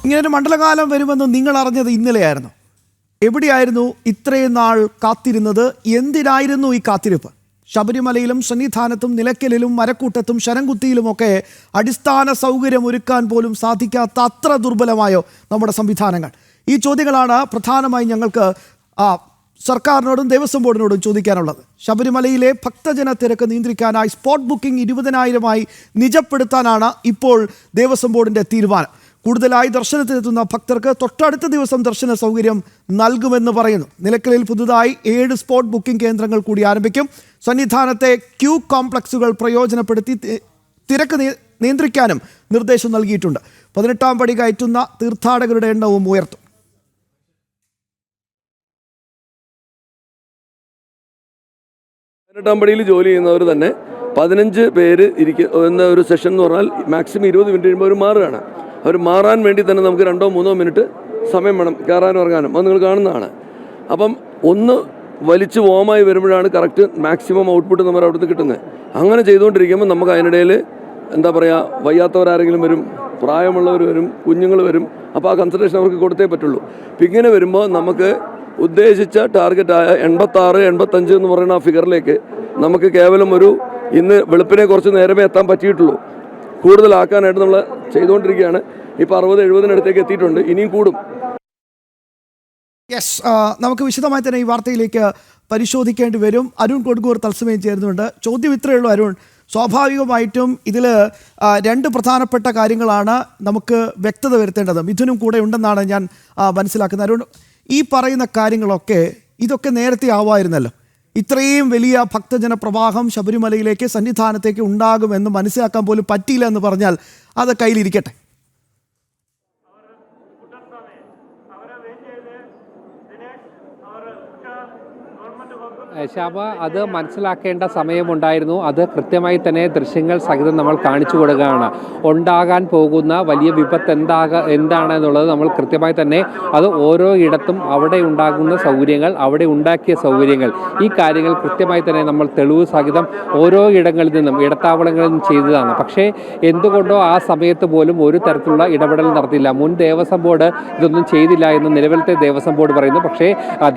ഇങ്ങനൊരു മണ്ഡലകാലം വരുമെന്ന് നിങ്ങൾ അറിഞ്ഞത് ഇന്നലെയായിരുന്നു. എവിടെയായിരുന്നു ഇത്രയും നാൾ കാത്തിരുന്നത്? എന്തിനായിരുന്നു ഈ കാത്തിരിപ്പ്? ശബരിമലയിലും സന്നിധാനത്തും നിലയ്ക്കലിലും മരക്കൂട്ടത്തും ശരംകുത്തിയിലുമൊക്കെ അടിസ്ഥാന സൗകര്യം ഒരുക്കാൻ പോലും സാധിക്കാത്ത അത്ര ദുർബലമായോ നമ്മുടെ സംവിധാനങ്ങൾ? ഈ ചോദ്യങ്ങളാണ് പ്രധാനമായി ഞങ്ങൾക്ക് സർക്കാരിനോടും ദേവസ്വം ബോർഡിനോടും ചോദിക്കാനുള്ളത്. ശബരിമലയിലെ ഭക്തജന തിരക്ക് നിയന്ത്രിക്കാനായി സ്പോട്ട് ബുക്കിംഗ് 20,000-ആയി നിജപ്പെടുത്താനാണ് ഇപ്പോൾ ദേവസ്വം ബോർഡിന്റെ തീരുമാനം. കൂടുതലായി ദർശനത്തിനെത്തുന്ന ഭക്തർക്ക് തൊട്ടടുത്ത ദിവസം ദർശന സൗകര്യം നൽകുമെന്ന് പറയുന്നു. നിലയ്ക്കലിൽ പുതുതായി 7 സ്പോട്ട് ബുക്കിംഗ് കേന്ദ്രങ്ങൾ കൂടി ആരംഭിക്കും. സന്നിധാനത്തെ ക്യൂ കോംപ്ലക്സുകൾ പ്രയോജനപ്പെടുത്തി തിരക്ക് നിയന്ത്രിക്കാനും നിർദ്ദേശം നൽകിയിട്ടുണ്ട്. 18-ാം പടി കയറ്റുന്ന തീർത്ഥാടകരുടെ എണ്ണവും ഉയർത്തും. പടിയിൽ ജോലി ചെയ്യുന്നവർ തന്നെ 15 പേര് ഇരിക്കുന്ന ഒരു സെഷൻ എന്ന് പറഞ്ഞാൽ മാക്സിമം 20 മിനിറ്റ് കഴിയുമ്പോൾ അവർ മാറുകയാണ്. അവർ മാറാൻ വേണ്ടി തന്നെ നമുക്ക് 2-3 മിനിറ്റ് സമയം വേണം കയറാനും ഇറങ്ങാനും. അത് നിങ്ങൾ കാണുന്നതാണ്. അപ്പം ഒന്ന് വലിച്ച് വോമായി വരുമ്പോഴാണ് കറക്റ്റ് മാക്സിമം ഔട്ട്പുട്ട് നമ്മൾ അവിടുന്ന് കിട്ടുന്നത്. അങ്ങനെ ചെയ്തുകൊണ്ടിരിക്കുമ്പോൾ നമുക്ക് അതിനിടയിൽ എന്താ പറയുക, വയ്യാത്തവരാരെങ്കിലും വരും, പ്രായമുള്ളവർ വരും, കുഞ്ഞുങ്ങൾ വരും. അപ്പോൾ ആ കൺസൾട്ടേഷൻ അവർക്ക് കൊടുത്തേ പറ്റുള്ളൂ. അപ്പം ഇങ്ങനെ വരുമ്പോൾ നമുക്ക് ഉദ്ദേശിച്ച ടാർഗറ്റായ 86-85 എന്ന് പറയുന്ന ആ ഫിഗറിലേക്ക് നമുക്ക് കേവലം ഇന്ന് വെളുപ്പിനെ കുറച്ച് നേരമേ എത്താൻ പറ്റിയിട്ടുള്ളൂ. കൂടുതലാക്കാനായിട്ട് നമ്മൾ ചെയ്തുകൊണ്ടിരിക്കുകയാണ്. ഇപ്പോൾ 60-70 എത്തിയിട്ടുണ്ട്. ഇനിയും കൂടും. യെസ്, നമുക്ക് വിശദമായി തന്നെ ഈ വാർത്തയിലേക്ക് പരിശോധിക്കേണ്ടി വരും. അരുൺ കൊടുങ്ങൂർ തത്സമയം ചേരുന്നുണ്ട്. ചോദ്യം ഇത്രയേ ഉള്ളൂ അരുൺ. സ്വാഭാവികമായിട്ടും ഇതിൽ 2 പ്രധാനപ്പെട്ട കാര്യങ്ങളാണ് നമുക്ക് വ്യക്തത വരുത്തേണ്ടത്. മിഥുനും കൂടെ ഉണ്ടെന്നാണ് ഞാൻ മനസ്സിലാക്കുന്നത്. അരുൺ, ഈ പറയുന്ന കാര്യങ്ങളൊക്കെ ഇതൊക്കെ നേരത്തെ ആവായിരുന്നല്ലോ. ഇത്രയും വലിയ ഭക്തജന പ്രവാഹം ശബരിമലയിലേക്ക് സന്നിധാനത്തേക്ക് ഉണ്ടാകുമെന്ന് മനസ്സിലാക്കാൻ പോലും പറ്റിയില്ല എന്ന് പറഞ്ഞാൽ അത് കയ്യിലിരിക്കട്ടെ. ശാബ, അത് മനസ്സിലാക്കേണ്ട സമയമുണ്ടായിരുന്നു. അത് കൃത്യമായി തന്നെ ദൃശ്യങ്ങൾ സഹിതം നമ്മൾ കാണിച്ചു കൊടുക്കുകയാണ്. ഉണ്ടാകാൻ പോകുന്ന വലിയ വിപത്ത് എന്താണെന്നുള്ളത് നമ്മൾ കൃത്യമായി തന്നെ അത് ഓരോ ഇടത്തും അവിടെ ഉണ്ടാകുന്ന സൗകര്യങ്ങൾ, അവിടെ ഉണ്ടാക്കിയ സൗകര്യങ്ങൾ, ഈ കാര്യങ്ങൾ കൃത്യമായി തന്നെ നമ്മൾ തെളിവ് സഹിതം ഓരോ ഇടങ്ങളിൽ നിന്നും ഇടത്താവളങ്ങളിൽ നിന്നും ചെയ്തതാണ്. പക്ഷേ എന്തുകൊണ്ടോ ആ സമയത്ത് പോലും ഒരു തരത്തിലുള്ള ഇടപെടൽ നടത്തിയില്ല. മുൻ ദേവസ്വം ബോർഡ് ഇതൊന്നും ചെയ്തില്ല എന്ന് നിലവിലത്തെ ദേവസ്വം ബോർഡ് പറയുന്നു. പക്ഷേ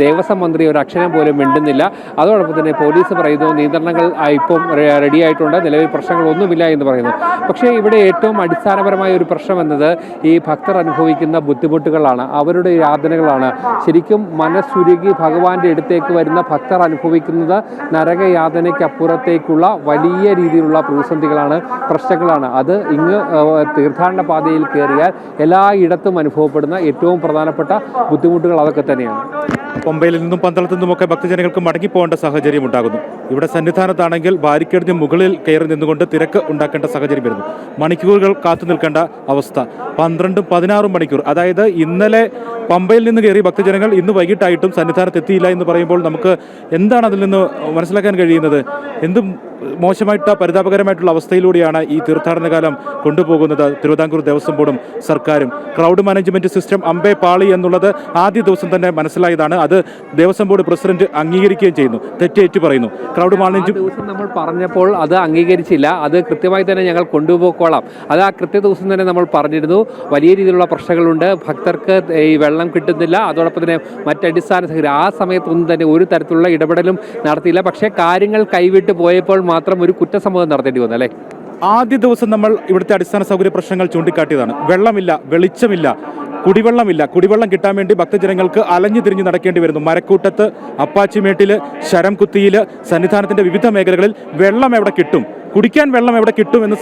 ദേവസ്വം മന്ത്രി ഒരു അക്ഷരം പോലും മിണ്ടുന്നില്ല. അതോടൊപ്പം തന്നെ പോലീസ് പറയുന്നു നിയന്ത്രണങ്ങൾ ഇപ്പം റെഡി ആയിട്ടുണ്ട്, നിലവിൽ പ്രശ്നങ്ങളൊന്നുമില്ല എന്ന് പറയുന്നു. പക്ഷേ ഇവിടെ ഏറ്റവും അടിസ്ഥാനപരമായ ഒരു പ്രശ്നം എന്നത് ഈ ഭക്തർ അനുഭവിക്കുന്ന ബുദ്ധിമുട്ടുകളാണ്, അവരുടെ യാതനകളാണ്. ശരിക്കും മനസ്സുരുകി ഭഗവാന്റെ അടുത്തേക്ക് വരുന്ന ഭക്തർ അനുഭവിക്കുന്നത് നരകയാതനയ്ക്കപ്പുറത്തേക്കുള്ള വലിയ രീതിയിലുള്ള പ്രതിസന്ധികളാണ്, പ്രശ്നങ്ങളാണ്. അത് ഇങ്ങ് തീർത്ഥാടന പാതയിൽ കയറിയാൽ എല്ലായിടത്തും അനുഭവപ്പെടുന്ന ഏറ്റവും പ്രധാനപ്പെട്ട ബുദ്ധിമുട്ടുകൾ അതൊക്കെ തന്നെയാണ്. പമ്പയിൽ നിന്നും പന്തളത്തു നിന്നുമൊക്കെ ഭക്തജനങ്ങൾക്ക് മടങ്ങിപ്പോകേണ്ട സാഹചര്യം ഉണ്ടാകുന്നു. ഇവിടെ സന്നിധാനത്താണെങ്കിൽ ബാരിക്കേഡിന് മുകളിൽ കയറി നിന്നുകൊണ്ട് തിരക്ക് ഉണ്ടാക്കേണ്ട സാഹചര്യം വരുന്നു. മണിക്കൂറുകൾ കാത്തു നിൽക്കേണ്ട അവസ്ഥ. 12-16 മണിക്കൂർ. അതായത് ഇന്നലെ പമ്പയിൽ നിന്ന് കയറി ഭക്തജനങ്ങൾ ഇന്ന് വൈകിട്ടായിട്ടും സന്നിധാനത്ത് എത്തിയില്ല എന്ന് പറയുമ്പോൾ നമുക്ക് എന്താണ് അതിൽ നിന്ന് മനസ്സിലാക്കാൻ കഴിയുന്നത്? എന്തും മോശമായിട്ട് പരിതാപകരമായിട്ടുള്ള അവസ്ഥയിലൂടെയാണ് ഈ തീർത്ഥാടന കാലം കൊണ്ടുപോകുന്നത് തിരുവിതാംകൂർ ദേവസ്വം ബോർഡും സർക്കാരും. ക്രൗഡ് മാനേജ്മെന്റ് സിസ്റ്റം അമ്പേ പാളി എന്നുള്ളത് ആദ്യ ദിവസം തന്നെ മനസ്സിലായതാണ്. അത് ദേവസ്വം ബോർഡ് പ്രസിഡന്റ് അംഗീകരിക്കുകയും ചെയ്യുന്നു, തെറ്റേറ്റു പറയുന്നു. ക്രൗഡ് മാനേജ്മെന്റ് ദിവസം നമ്മൾ പറഞ്ഞപ്പോൾ അത് അംഗീകരിച്ചില്ല. അത് കൃത്യമായി തന്നെ ഞങ്ങൾ കൊണ്ടുപോയിക്കോളാം. അത് ആ കൃത്യ ദിവസം തന്നെ നമ്മൾ പറഞ്ഞിരുന്നു. വലിയ രീതിയിലുള്ള പ്രശ്നങ്ങളുണ്ട്, ഭക്തർക്ക് ഈ വെള്ളം കിട്ടുന്നില്ല, അതോടൊപ്പം തന്നെ മറ്റടിസ്ഥാന സൗകര്യം. ആ സമയത്തൊന്നും തന്നെ ഒരു തരത്തിലുള്ള ഇടപെടലും നടത്തിയില്ല. പക്ഷേ കാര്യങ്ങൾ കൈവിട്ട് പോയപ്പോൾ മാത്രം ഒരു കുറ്റസമ്മതം നടത്തേണ്ടി വന്നു അല്ലേ? ആദ്യ ദിവസം നമ്മൾ ഇവിടുത്തെ അടിസ്ഥാന സൗകര്യ പ്രശ്നങ്ങൾ ചൂണ്ടിക്കാട്ടിയതാണ്. വെള്ളമില്ല, വെളിച്ചമില്ല, കുടിവെള്ളമില്ല. കുടിവെള്ളം കിട്ടാൻ വേണ്ടി ഭക്തജനങ്ങൾക്ക് അലഞ്ഞു തിരിഞ്ഞ് നടക്കേണ്ടി വരുന്നു. മരക്കൂട്ടത്ത്, അപ്പാച്ചിമേട്ടിൽ, ശരംകുത്തിയിൽ, സന്നിധാനത്തിന്റെ വിവിധ മേഖലകളിൽ വെള്ളം എവിടെ കിട്ടും, കുടിക്കാൻ വെള്ളം എവിടെ കിട്ടുമെന്ന്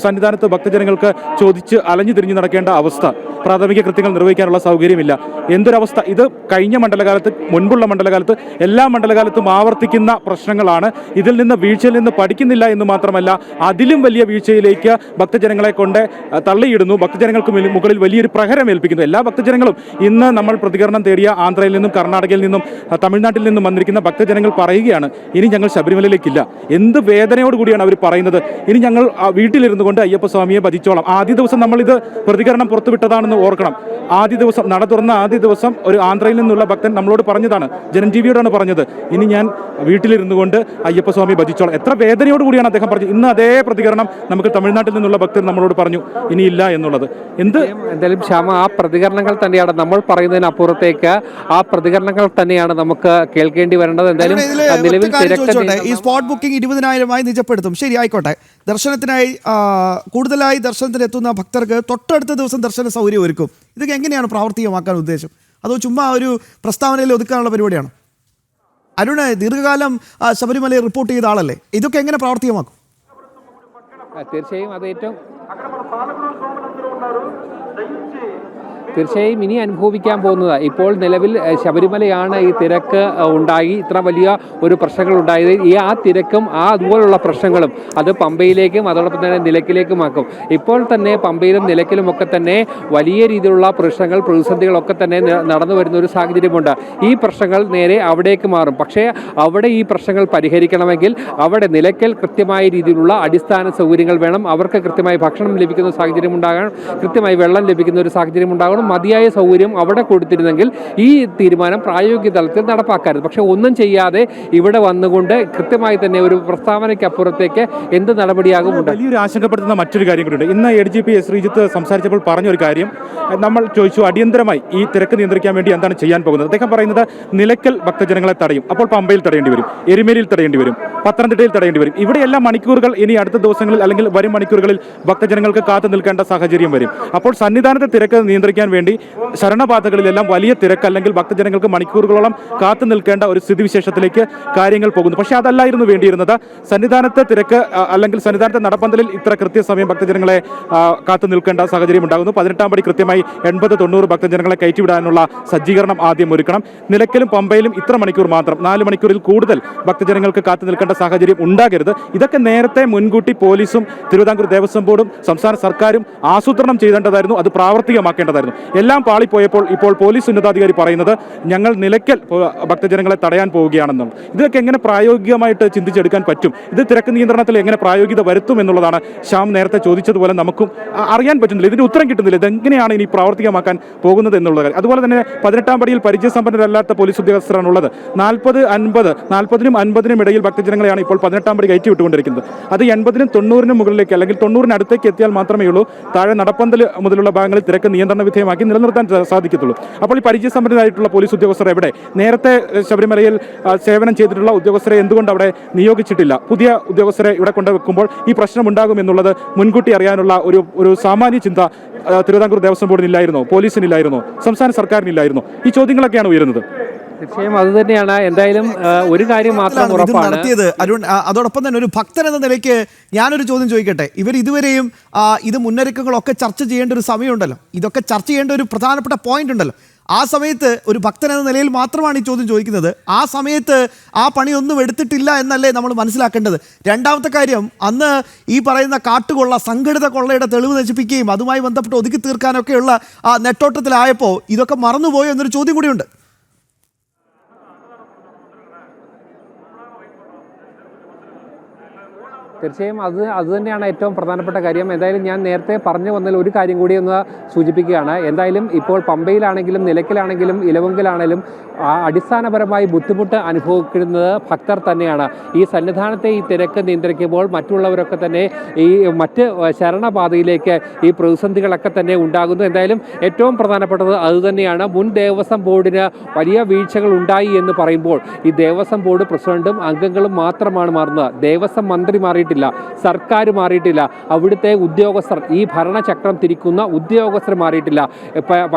സന്നിധാനത്ത് ഭക്തജനങ്ങൾക്ക് ചോദിച്ച് അലഞ്ഞു തിരിഞ്ഞ് നടക്കേണ്ട അവസ്ഥ. പ്രാഥമിക കൃത്യങ്ങൾ നിർവഹിക്കാനുള്ള സൗകര്യമില്ല. എന്തൊരവസ്ഥ! ഇത് കഴിഞ്ഞ മണ്ഡലകാലത്ത്, മുൻപുള്ള മണ്ഡലകാലത്ത്, എല്ലാ മണ്ഡലകാലത്തും ആവർത്തിക്കുന്ന പ്രശ്നങ്ങളാണ്. ഇതിൽ നിന്ന് വീഴ്ചയിൽ നിന്ന് പഠിക്കുന്നില്ല എന്ന് മാത്രമല്ല, അതിലും വലിയ വീഴ്ചയിലേക്ക് ഭക്തജനങ്ങളെ കൊണ്ട് തള്ളിയിടുന്നു. ഭക്തജനങ്ങൾക്ക് മുകളിൽ വലിയൊരു പ്രഹരം ഏൽപ്പിക്കുന്നു. എല്ലാ ഭക്തജനങ്ങളും ഇന്ന് നമ്മൾ പ്രതികരണം തേടിയ ആന്ധ്രയിൽ നിന്നും കർണാടകയിൽ നിന്നും തമിഴ്നാട്ടിൽ നിന്നും വന്നിരിക്കുന്ന ഭക്തജനങ്ങൾ പറയുകയാണ്, ഇനി ഞങ്ങൾ ശബരിമലയിലേക്കില്ല. എന്ത് വേദനയോടുകൂടിയാണ് അവർ പറയുന്നത്. ഇനി ഞങ്ങൾ വീട്ടിലിരുന്നു കൊണ്ട് അയ്യപ്പ സ്വാമിയെ ഭജിച്ചോളാം. ആദ്യ ദിവസം നമ്മളിത് പ്രതികരണം പുറത്തുവിട്ടതാണെന്ന് എന്ന് ഓർക്കണം. ആദ്യ ദിവസം നട തുറന്ന ആദ്യ ദിവസം ഒരു ആന്ധ്രയിൽ നിന്നുള്ള ഭക്തൻ നമ്മളോട് പറഞ്ഞതാണ്, ജനം ടിവിയോടാണ് പറഞ്ഞത്, ഇനി ഞാൻ വീട്ടിലിരുന്നു കൊണ്ട് അയ്യപ്പസ്വാമി ഭജിച്ചോളാം. എത്ര വേദനയോട് കൂടിയാണ് അദ്ദേഹം പറഞ്ഞത്. ഇന്ന് അതേ പ്രതികരണം നമുക്ക് തമിഴ്നാട്ടിൽ നിന്നുള്ള ഭക്തർ നമ്മളോട് പറഞ്ഞു, ഇനിയില്ല എന്നുള്ളത്. എന്തായാലും ശ്യാമ, ആ പ്രതികരണങ്ങൾ തന്നെയാണ് നമ്മൾ പറയുന്നതിനപ്പുറത്തേക്ക് ആ പ്രതികരണങ്ങൾ തന്നെയാണ് നമുക്ക് കേൾക്കേണ്ടി വരേണ്ടത്. എന്തായാലും നിലവിൽ ഈ സ്പോട്ട് ബുക്കിംഗ് 20,000 നിജപ്പെടുത്തും. ശരി, ആയിക്കോട്ടെ. ദർശനത്തിനായി കൂടുതലായി ദർശനത്തിനെത്തുന്ന ഭക്തർക്ക് തൊട്ടടുത്ത ദിവസം ദർശന സൗകര്യം ഒരുക്കും. ഇതൊക്കെ എങ്ങനെയാണ് പ്രാവർത്തികമാക്കാൻ ഉദ്ദേശം? അതോ ചുമ്മാ ഒരു പ്രസ്താവനയിൽ ഒതുക്കാനുള്ള പരിപാടിയാണോ? അരുണ് ദീർഘകാലം ശബരിമലയെ റിപ്പോർട്ട് ചെയ്ത ആളല്ലേ, ഇതൊക്കെ എങ്ങനെ പ്രാവർത്തികമാക്കും? തീർച്ചയായും അത് തീർച്ചയായും ഇനി അനുഭവിക്കാൻ പോകുന്നത്, ഇപ്പോൾ നിലവിൽ ശബരിമലയാണ് ഈ തിരക്ക് ഉണ്ടായി ഇത്ര വലിയ ഒരു പ്രശ്നങ്ങൾ ഉണ്ടായത്. ആ തിരക്കും അതുപോലുള്ള പ്രശ്നങ്ങളും അത് പമ്പയിലേക്കും അതോടൊപ്പം തന്നെ നിലയ്ക്കലേക്കുമാക്കും. ഇപ്പോൾ തന്നെ പമ്പയിലും നിലയ്ക്കലുമൊക്കെ തന്നെ വലിയ രീതിയിലുള്ള പ്രശ്നങ്ങൾ, പ്രതിസന്ധികളൊക്കെ തന്നെ നടന്നു വരുന്ന ഒരു സാഹചര്യമുണ്ട്. ഈ പ്രശ്നങ്ങൾ നേരെ അവിടേക്ക് മാറും. പക്ഷേ അവിടെ ഈ പ്രശ്നങ്ങൾ പരിഹരിക്കണമെങ്കിൽ അവിടെ നിലയ്ക്കൽ കൃത്യമായ രീതിയിലുള്ള അടിസ്ഥാന സൗകര്യങ്ങൾ വേണം. അവർക്ക് കൃത്യമായി ഭക്ഷണം ലഭിക്കുന്ന സാഹചര്യം ഉണ്ടാകണം, കൃത്യമായി വെള്ളം ലഭിക്കുന്ന ഒരു സാഹചര്യം ഉണ്ടാകണം. മതിയായ സൗകര്യം അവിടെ കൊടുത്തിരുന്നെങ്കിൽ ഈ തീരുമാനം പ്രായോഗിക തലത്തിൽ നടപ്പാക്കരുത്. പക്ഷെ ഒന്നും ചെയ്യാതെ ഇവിടെ വന്നുകൊണ്ട് കൃത്യമായി തന്നെ ഒരു പ്രസ്താവനയ്ക്കപ്പുറത്തേക്ക് എന്ത് നടപടിയാകുമുണ്ട്. വലിയൊരു ആശങ്കപ്പെടുത്തുന്ന മറ്റൊരു കാര്യം കൂടിയുണ്ട്. ഇന്ന് ADGP ശ്രീജിത്ത് സംസാരിച്ചപ്പോൾ പറഞ്ഞൊരു കാര്യം നമ്മൾ ചോദിച്ചു, അടിയന്തരമായി ഈ തിരക്ക് നിയന്ത്രിക്കാൻ വേണ്ടി എന്താണ് ചെയ്യാൻ പോകുന്നത്? അദ്ദേഹം പറയുന്നത് നിലയ്ക്കൽ ഭക്തജനങ്ങളെ തടയും, അപ്പോൾ പമ്പയിൽ തടയേണ്ടി വരും, എരുമേലിയിൽ തടയേണ്ടി വരും, പത്തനംതിട്ടയിൽ തടയേണ്ടി വരും. ഇവിടെയെല്ലാം മണിക്കൂറുകൾ ഇനി അടുത്ത ദിവസങ്ങളിൽ അല്ലെങ്കിൽ വരും മണിക്കൂറുകളിൽ ഭക്തജനങ്ങൾക്ക് കാത്തു നിൽക്കേണ്ട സാഹചര്യം വരും. അപ്പോൾ സന്നിധാനത്തെ തിരക്ക് നിയന്ത്രിക്കാൻ വേണ്ടി ശരണപാതകളിലെല്ലാം വലിയ തിരക്ക് അല്ലെങ്കിൽ ഭക്തജനങ്ങൾക്ക് മണിക്കൂറുകളോളം കാത്തു നിൽക്കേണ്ട ഒരു സ്ഥിതിവിശേഷത്തിലേക്ക് കാര്യങ്ങൾ പോകുന്നു. പക്ഷേ അതല്ലായിരുന്നു വേണ്ടിയിരുന്നത്. സന്നിധാനത്തെ തിരക്ക് അല്ലെങ്കിൽ സന്നിധാനത്തെ നടപ്പന്തലിൽ ഇത്ര കൃത്യസമയം ഭക്തജനങ്ങളെ കാത്തു നിൽക്കേണ്ട സാഹചര്യം ഉണ്ടാകുന്നു. 18-ാം പടി കൃത്യമായി 80-90 ഭക്തജനങ്ങളെ കയറ്റിവിടാനുള്ള സജ്ജീകരണം ആദ്യം ഒരുക്കണം. നിലയ്ക്കലും പമ്പയിലും ഇത്ര മണിക്കൂർ മാത്രം, 4 മണിക്കൂറിൽ കൂടുതൽ ഭക്തജനങ്ങൾക്ക് കാത്തു നിൽക്കേണ്ട സാഹചര്യം ഉണ്ടാകരുത്. ഇതൊക്കെ നേരത്തെ മുൻകൂട്ടി പോലീസും തിരുവിതാംകൂർ ദേവസ്വം ബോർഡും സംസ്ഥാന സർക്കാരും ആസൂത്രണം ചെയ്യേണ്ടതായിരുന്നു, അത് പ്രാവർത്തികമാക്കേണ്ടതായിരുന്നു. എല്ലാം പാളിപ്പോയപ്പോൾ ഇപ്പോൾ പോലീസ് ഉന്നതാധികാരി പറയുന്നത് ഞങ്ങൾ നിലയ്ക്കൽ ഭക്തജനങ്ങളെ തടയാൻ പോവുകയാണെന്നും. ഇതൊക്കെ എങ്ങനെ പ്രായോഗികമായിട്ട് ചിന്തിച്ചെടുക്കാൻ പറ്റും? ഇത് തിരക്ക് നിയന്ത്രണത്തിൽ എങ്ങനെ പ്രായോഗികത വരുത്തും എന്നുള്ളതാണ് ശ്യാം നേരത്തെ ചോദിച്ചതുപോലെ നമുക്കും അറിയാൻ പറ്റുന്നില്ല. ഇതിന് ഉത്തരം കിട്ടുന്നില്ല. ഇതെങ്ങനെയാണ് ഇനി പ്രാവർത്തികമാക്കാൻ പോകുന്നത് എന്നുള്ള കാര്യം. അതുപോലെ തന്നെ 18-ാം പടിയിൽ പരിചയസമ്പന്നരല്ലാത്ത പോലീസ് ഉദ്യോഗസ്ഥരാണുള്ളത്. 40-നും 50-നും ഇടയിൽ ഭക്തജനങ്ങളെയാണ് ഇപ്പോൾ 18-ാം പടി കയറ്റി വിട്ടുകൊണ്ടിരിക്കുന്നത്. അത് 80-നും 90-നും മുകളിലേക്ക് അല്ലെങ്കിൽ 90-ന് അടുത്തേക്ക് എത്തിയാൽ മാത്രമേ ഉള്ളൂ താഴെ നടപ്പന്തൽ മുതലുള്ള ഭാഗങ്ങളിൽ തിരക്ക് നിയന്ത്രണ വിധേയമാക്കി നിലനിർത്താൻ സാധിക്കത്തുള്ളൂ. അപ്പോൾ ഈ പരിചയസമ്പന്നരായിട്ടുള്ള പോലീസ് ഉദ്യോഗസ്ഥർ എവിടെ? നേരത്തെ ശബരിമലയിൽ സേവനം ചെയ്തിട്ടുള്ള ഉദ്യോഗസ്ഥരെ എന്തുകൊണ്ട് അവിടെ നിയോഗിച്ചിട്ടില്ല? പുതിയ ഉദ്യോഗസ്ഥരെ ഇവിടെ കൊണ്ടുവെക്കുമ്പോൾ ഈ പ്രശ്നം ഉണ്ടാകും എന്നുള്ളത് മുൻകൂട്ടി അറിയാനുള്ള ഒരു സാമാന്യ ചിന്ത തിരുവിതാംകൂർ ദേവസ്വം ബോർഡിനില്ലായിരുന്നോ? പോലീസിനില്ലായിരുന്നോ? സംസ്ഥാന സർക്കാരിനില്ലായിരുന്നോ? ഈ ചോദ്യങ്ങളൊക്കെയാണ് ഉയരുന്നത്. തീർച്ചയായും അത് തന്നെയാണ്. എന്തായാലും ഒരു കാര്യം മാത്രം ഉറപ്പാണ്, അരുൺ, അതോടൊപ്പം തന്നെ ഒരു ഭക്തൻ എന്ന നിലയ്ക്ക് ഞാനൊരു ചോദ്യം ചോദിക്കട്ടെ. ഇവർ ഇതുവരെയും ഇത് മുന്നൊരുക്കങ്ങളൊക്കെ ചർച്ച ചെയ്യേണ്ട ഒരു സമയമുണ്ടല്ലോ, ഇതൊക്കെ ചർച്ച ചെയ്യേണ്ട ഒരു പ്രധാനപ്പെട്ട പോയിന്റ് ഉണ്ടല്ലോ. ആ സമയത്ത് ഒരു ഭക്തൻ എന്ന നിലയിൽ മാത്രമാണ് ഈ ചോദ്യം ചോദിക്കുന്നത്. ആ സമയത്ത് ആ പണിയൊന്നും എടുത്തിട്ടില്ല എന്നല്ലേ നമ്മൾ മനസ്സിലാക്കേണ്ടത്? രണ്ടാമത്തെ കാര്യം, അന്ന് ഈ പറയുന്ന കാട്ടുകൊള്ള, സംഘടിത കൊള്ളയുടെ തെളിവ് നശിപ്പിക്കുകയും അതുമായി ബന്ധപ്പെട്ട് ഒതുക്കി തീർക്കാനൊക്കെയുള്ള ആ നെട്ടോട്ടത്തിലായപ്പോൾ ഇതൊക്കെ മറന്നുപോയോ എന്നൊരു ചോദ്യം കൂടിയുണ്ട്. തീർച്ചയായും അത് തന്നെയാണ് ഏറ്റവും പ്രധാനപ്പെട്ട കാര്യം. എന്തായാലും ഞാൻ നേരത്തെ പറഞ്ഞു വന്നതിൽ ഒരു കാര്യം കൂടി ഒന്ന് സൂചിപ്പിക്കുകയാണ്. എന്തായാലും ഇപ്പോൾ പമ്പയിലാണെങ്കിലും നിലയ്ക്കലാണെങ്കിലും ഇലവുങ്കലാണെങ്കിലും അടിസ്ഥാനപരമായി ബുദ്ധിമുട്ട് അനുഭവിക്കുന്നത് ഭക്തർ തന്നെയാണ്. ഈ സന്നിധാനത്തെ ഈ തിരക്ക് നിയന്ത്രിക്കുമ്പോൾ മറ്റുള്ളവരൊക്കെ തന്നെ ഈ മറ്റ് ശരണപാതയിലേക്ക് ഈ പ്രതിസന്ധികളൊക്കെ തന്നെ ഉണ്ടാകുന്നു. എന്തായാലും ഏറ്റവും പ്രധാനപ്പെട്ടത് അതുതന്നെയാണ്. മുൻ ദേവസ്വം ബോർഡിന് വലിയ വീഴ്ചകൾ ഉണ്ടായി എന്ന് പറയുമ്പോൾ ഈ ദേവസ്വം ബോർഡ് പ്രസിഡന്റും അംഗങ്ങളും മാത്രമാണ് മാറുന്നത്. ദേവസ്വം മന്ത്രി മാറിയിട്ടില്ല, സർക്കാർ മാറിയിട്ടില്ല, അവിടുത്തെ ഉദ്യോഗസ്ഥർ, ഈ ഭരണചക്രം തിരിക്കുന്ന ഉദ്യോഗസ്ഥർ മാറിയിട്ടില്ല.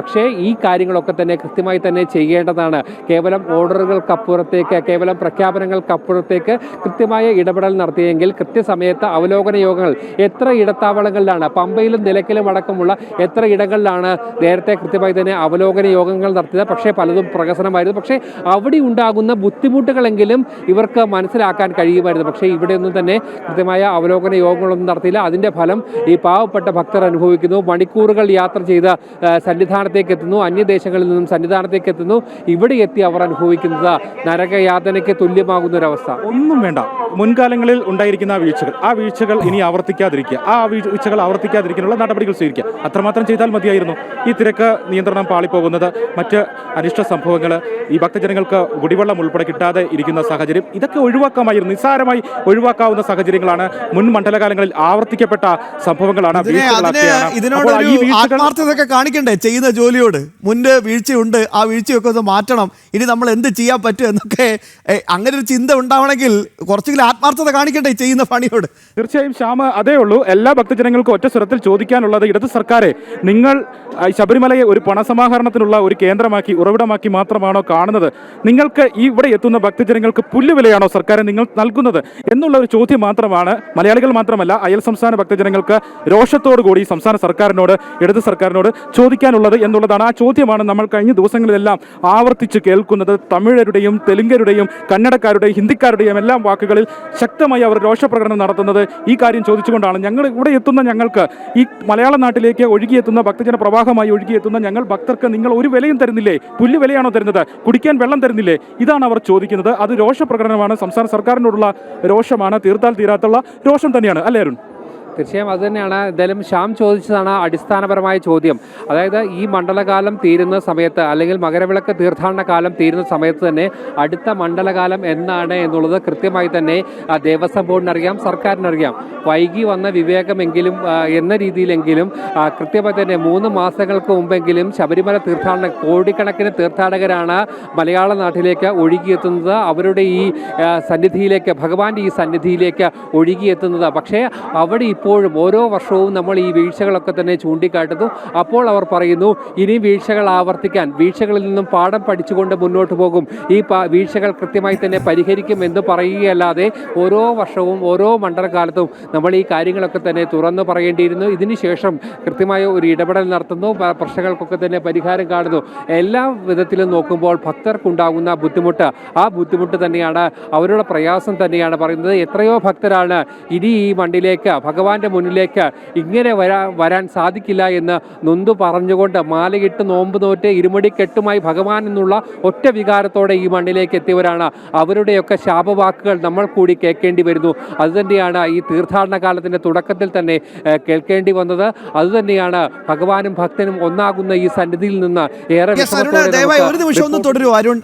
പക്ഷേ ഈ കാര്യങ്ങളൊക്കെ തന്നെ കൃത്യമായി തന്നെ ചെയ്യേണ്ടതാണ്. കേവലം ഓർഡറുകൾക്കപ്പുറത്തേക്ക്, കേവലം പ്രഖ്യാപനങ്ങൾക്കപ്പുറത്തേക്ക് കൃത്യമായ ഇടപെടൽ നടത്തിയെങ്കിൽ കൃത്യസമയത്ത് അവലോകന യോഗങ്ങൾ എത്ര ഇടത്താവളങ്ങളിലാണ്, പമ്പയിലും നിലയ്ക്കലും അടക്കമുള്ള എത്ര ഇടങ്ങളിലാണ് നേരത്തെ കൃത്യമായി തന്നെ അവലോകന യോഗങ്ങൾ നടത്തിയത്. പക്ഷേ പലതും പ്രഹസനമായിരുന്നു. പക്ഷേ അവിടെ ഉണ്ടാകുന്ന ബുദ്ധിമുട്ടുകളെങ്കിലും ഇവർക്ക് മനസ്സിലാക്കാൻ കഴിയുമായിരുന്നു. പക്ഷേ ഇവിടെയൊന്നും തന്നെ കൃത്യമായ അവലോകന യോഗങ്ങളൊന്നും നടത്തിയില്ല. അതിൻ്റെ ഫലം ഈ പാവപ്പെട്ട ഭക്തർ അനുഭവിക്കുന്നു. മണിക്കൂറുകൾ യാത്ര ചെയ്ത് സന്നിധാനത്തേക്ക് എത്തുന്നു, അന്യദേശങ്ങളിൽ നിന്നും സന്നിധാനത്തേക്ക് എത്തുന്നു. ഇവിടെ എത്തി അവർ അനുഭവിക്കുന്നത് നരകയാതനയ്ക്ക് തുല്യമാകുന്നൊരവസ്ഥ. ഒന്നും വേണ്ട, മുൻകാലങ്ങളിൽ ഉണ്ടായിരിക്കുന്ന ആ വീഴ്ചകൾ ഇനി ആവർത്തിക്കാതിരിക്കുക, ആ വീഴ്ചകൾ ആവർത്തിക്കാതിരിക്കാനുള്ള നടപടികൾ സ്വീകരിക്കുക. അത്രമാത്രം ചെയ്താൽ മതിയായിരുന്നു. ഈ തിരക്ക് നിയന്ത്രണം പാളിപ്പോകുന്നത്, മറ്റ് അനിഷ്ട സംഭവങ്ങൾ, ഈ ഭക്തജനങ്ങൾക്ക് കുടിവെള്ളം ഉൾപ്പെടെ കിട്ടാതെ ഇരിക്കുന്ന സാഹചര്യം, ഇതൊക്കെ ഒഴിവാക്കാമായിരുന്നു. നിസ്സാരമായി ഒഴിവാക്കാവുന്ന സാഹചര്യങ്ങളാണ് മുൻ മണ്ഡലകാലങ്ങളിൽ ആവർത്തിക്കപ്പെട്ട സംഭവങ്ങളാണ്. ഇതിനോട് ആത്മാർത്ഥതൊക്കെ കാണിക്കണ്ടേ ചെയ്യുന്ന ജോലിയോട്? മുൻപ് വീഴ്ചയുണ്ട്, ആ വീഴ്ചയൊക്കെ ഒന്ന് മാറ്റണം, ഇനി നമ്മൾ എന്ത് ചെയ്യാൻ പറ്റും എന്നൊക്കെ അങ്ങനെ ഒരു ചിന്ത ഉണ്ടാവണമെങ്കിൽ കുറച്ചെങ്കിലും ആത്മാർത്ഥത കാണിക്കണ്ടേ ചെയ്യുന്ന പണിയോട്? തീർച്ചയായും ശ്യാമ, അതേ ഉള്ളൂ. എല്ലാ ഭക്തജനങ്ങൾക്കും ഒറ്റ സ്വരത്തിൽ ചോദിക്കാനുള്ളത്, ഇടത് സർക്കാരെ നിങ്ങൾ ശബരിമലയെ ഒരു പണസമാഹരണത്തിനുള്ള ഒരു കേന്ദ്രമാക്കി, ഉറവിടമാക്കി മാത്രമാണോ കാണുന്നത്? നിങ്ങൾക്ക് ഈ ഇവിടെ എത്തുന്ന ഭക്തജനങ്ങൾക്ക് പുല്ലുവിലയാണോ സർക്കാർ നിങ്ങൾ നൽകുന്നത് എന്നുള്ള ഒരു ചോദ്യം മാത്രമാണ് മലയാളികൾ മാത്രമല്ല അയൽ സംസ്ഥാന ഭക്തജനങ്ങൾക്ക് രോഷത്തോടു കൂടി സംസ്ഥാന സർക്കാരിനോട്, ഇടത് സർക്കാരിനോട് ചോദിക്കാനുള്ളത് എന്നുള്ളതാണ്. ആ ചോദ്യമാണ് നമ്മൾ കഴിഞ്ഞ ദിവസങ്ങളിലെല്ലാം ആവർത്തിച്ച് കേൾക്കുന്നത്. തമിഴരുടെയും തെലുങ്കരുടെയും കന്നഡക്കാരുടെയും ഹിന്ദിക്കാരുടെയും എല്ലാം വാക്കുകളിൽ ശക്തമായി അവർ രോഷപ്രകടനം നടത്തുന്നത് ഈ കാര്യം ചോദിച്ചുകൊണ്ടാണ്. ഞങ്ങൾ ഇവിടെ എത്തുന്ന ഞങ്ങൾക്ക്, ഈ മലയാള നാട്ടിലേക്ക് ഒഴുകിയെത്തുന്ന ഭക്തജന പ്രവാഹമായി ഒഴുകിയെത്തുന്ന ഞങ്ങൾ ഭക്തർക്ക് നിങ്ങൾ ഒരു വിലയും തരുന്നില്ലേ? പുല്ല് വിലയാണോ തരുന്നത്? കുടിക്കാൻ വെള്ളം തരുന്നില്ലേ? ഇതാണ് അവർ ചോദിക്കുന്നത്. അത് രോഷപ്രകടനമാണ്, സംസ്ഥാന സർക്കാരിനോടുള്ള രോഷമാണ്, തീർത്താൽ തീരാത്തുള്ള രോഷം തന്നെയാണ്. അല്ലേ അരുൺ? തീർച്ചയായും അത് തന്നെയാണ്. എന്തായാലും ശ്യാം ചോദിച്ചതാണ് അടിസ്ഥാനപരമായ ചോദ്യം. അതായത് ഈ മണ്ഡലകാലം തീരുന്ന സമയത്ത്, അല്ലെങ്കിൽ മകരവിളക്ക് തീർത്ഥാടന കാലം തീരുന്ന സമയത്ത് തന്നെ അടുത്ത മണ്ഡലകാലം എന്നാണ് എന്നുള്ളത് കൃത്യമായി തന്നെ ദേവസ്വം ബോർഡിനറിയാം, സർക്കാരിനറിയാം. വൈകി വന്ന വിവേകമെങ്കിലും എന്ന രീതിയിലെങ്കിലും കൃത്യമായി തന്നെ 3 മാസങ്ങൾക്ക് മുമ്പെങ്കിലും ശബരിമല തീർത്ഥാടന കോടിക്കണക്കിന് തീർത്ഥാടകരാണ് മലയാള നാട്ടിലേക്ക് ഒഴുകിയെത്തുന്നത്, അവരുടെ ഈ സന്നിധിയിലേക്ക്, ഭഗവാന്റെ ഈ സന്നിധിയിലേക്ക് ഒഴുകിയെത്തുന്നത്. പക്ഷേ അവിടെ ഇപ്പോഴും ഓരോ വർഷവും നമ്മൾ ഈ വീഴ്ചകളൊക്കെ തന്നെ ചൂണ്ടിക്കാട്ടുന്നു. അപ്പോൾ അവർ പറയുന്നു ഇനി വീഴ്ചകൾ ആവർത്തിക്കാൻ, വീഴ്ചകളിൽ നിന്നും പാഠം പഠിച്ചുകൊണ്ട് മുന്നോട്ട് പോകും, ഈ വീഴ്ചകൾ കൃത്യമായി തന്നെ പരിഹരിക്കും എന്ന് പറയുകയല്ലാതെ ഓരോ വർഷവും ഓരോ മണ്ഡലകാലത്തും നമ്മൾ ഈ കാര്യങ്ങളൊക്കെ തന്നെ തുറന്നു പറയേണ്ടിയിരുന്നു. ഇതിനുശേഷം കൃത്യമായ ഒരു ഇടപെടൽ നടത്തുന്നു, പ്രശ്നങ്ങൾക്കൊക്കെ തന്നെ പരിഹാരം കാണുന്നു. എല്ലാ വിധത്തിലും നോക്കുമ്പോൾ ഭക്തർക്കുണ്ടാകുന്ന ബുദ്ധിമുട്ട്, ആ ബുദ്ധിമുട്ട് തന്നെയാണ്, അവരുടെ പ്രയാസം തന്നെയാണ് പറയുന്നത്. എത്രയോ ഭക്തരാണ് ഇനി ഈ മണ്ണിലേക്ക്, ഭഗവാന്റെ മുന്നിലേക്ക് ഇങ്ങനെ വരാൻ സാധിക്കില്ല എന്ന് നൊന്തു പറഞ്ഞുകൊണ്ട് മാലയിട്ട് നോമ്പ് നോറ്റ് ഇരുമുടിക്കെട്ടുമായി ഭഗവാൻ എന്നുള്ള ഒറ്റ വികാരത്തോടെ ഈ മണ്ണിലേക്ക് എത്തിയവരാണ്. അവരുടെയൊക്കെ ശാപവാക്കുകൾ നമ്മൾ കൂടി കേൾക്കേണ്ടി വരുന്നു. അതുതന്നെയാണ് ഈ തീർത്ഥാടന കാലത്തിൻ്റെ തുടക്കത്തിൽ തന്നെ കേൾക്കേണ്ടി വന്നത്. അതുതന്നെയാണ് ഭഗവാനും ഭക്തനും ഒന്നാകുന്ന ഈ സന്നിധിയിൽ നിന്ന് ഏറെ ഒരു നിമിഷം ഒന്ന് തുടരൂ അരുൺ.